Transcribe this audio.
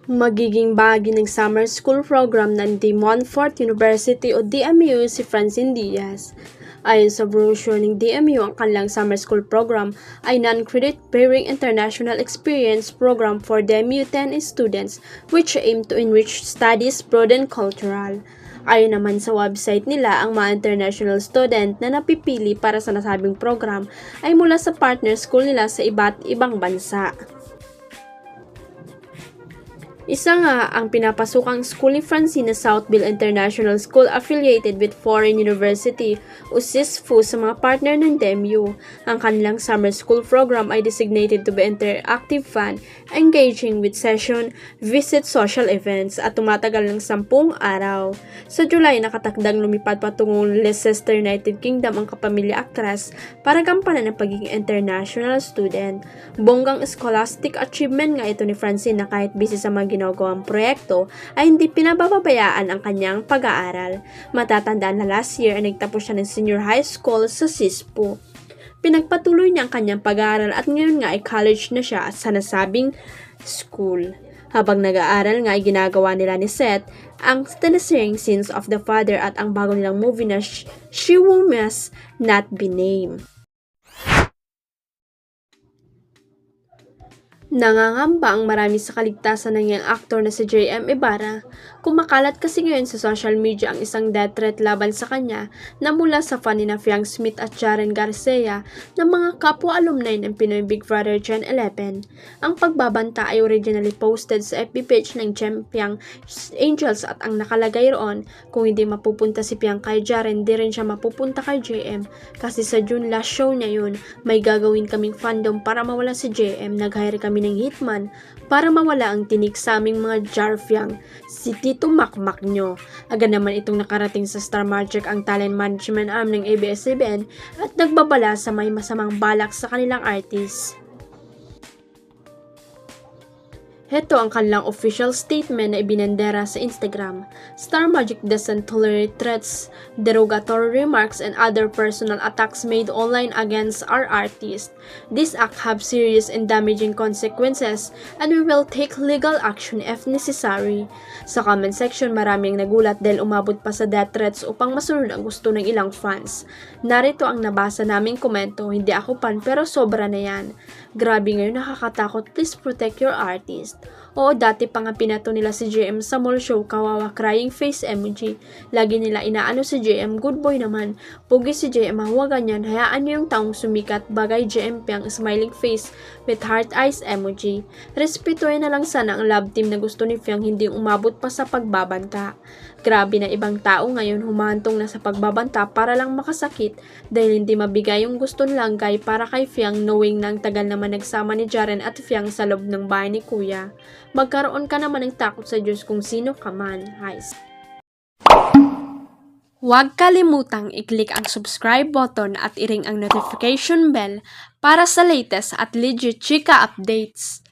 Magiging bahagi ng summer school program ng De Montfort University o DMU si Francine Diaz. Ayon sa brochure ng DMU, ang kanilang summer school program ay non-credit-bearing international experience program for DMU 10 students which aim to enrich studies, broaden cultural. Ayon naman sa website nila, ang mga international student na napipili para sa nasabing program ay mula sa partner school nila sa iba't ibang bansa. Isa nga ang pinapasukang school ni Francine na Southville International School affiliated with Foreign University o SISFU sa mga partner ng DMU. Ang kanilang summer school program ay designated to be interactive fun, engaging with session, visit social events at tumatagal ng 10 araw. Sa July, nakatakdang lumipad patungong Leicester, United Kingdom ang kapamilya aktres para gampanan ang pagiging international student. Bonggang scholastic achievement nga ito ni Francine na kahit busy sa mga ginagawang proyekto ay hindi pinababayaan ang kanyang pag-aaral. Matatandaan na last year ay nagtapos siya ng senior high school sa SISPU. Pinagpatuloy niya ang kanyang pag-aaral at ngayon nga ay college na siya sa nasabing school. Habang nag-aaral nga ay ginagawa nila ni Seth ang teleserye Sins of the Father at ang bago nilang movie na She Who Must Not Be Named. Nangangamba ang marami sa kaligtasan ng iyang aktor na si J.M. Ibarra. Kumakalat kasi ngayon sa social media ang isang death threat laban sa kanya na mula sa fan ni Fiang Smith at Jaren Garcia na mga kapwa-alumni ng Pinoy Big Brother Gen 11. Ang pagbabanta ay originally posted sa FB page ng Fiang Angels at ang nakalagay roon, kung hindi mapupunta si Fiang kay Jaren, di rin siya mapupunta kay JM kasi sa June last show niya yun, may gagawin kaming fandom para mawala si JM. Nag-hire kami ng hitman para mawala ang tinik sa aming mga Jarfiang, si Tito Makmak nyo. Agad naman itong nakarating sa Star Magic ang talent management arm ng ABS-CBN at nagbabala sa may masamang balak sa kanilang artist. Heto ang kanilang official statement na ibinendera sa Instagram. Star Magic doesn't tolerate threats, derogatory remarks, and other personal attacks made online against our artist. This act have serious and damaging consequences and we will take legal action if necessary. Sa comment section, maraming nagulat dahil umabot pa sa death threats upang masunod ang gusto ng ilang fans. Narito ang nabasa naming komento, hindi ako fan pero sobra na yan. Grabe ngayon, nakakatakot, please protect your artist. Oo, dati pa nga pinato nila si JM sa mall show, kawawa crying face emoji. Lagi nila inaano si JM, good boy naman. Pugi si JM, huwag ganyan, hayaan niyo yung taong sumikat, bagay JM Piang smiling face with heart eyes emoji. Respetuhin na lang sana ang love team na gusto ni Fiang hindi umabot pa sa pagbabanta. Grabe na ibang tao ngayon humahantong na sa pagbabanta para lang makasakit dahil hindi mabigay yung gusto nilang guy para kay Fiang knowing na ang tagal naman nagsama ni Jaren at Fiang sa loob ng bahay ni Kuya. Magkaroon ka naman ng takot sa Diyos kung sino ka man. Guys. Huwag kalimutang i-click ang subscribe button at i-ring ang notification bell para sa latest at legit chika updates.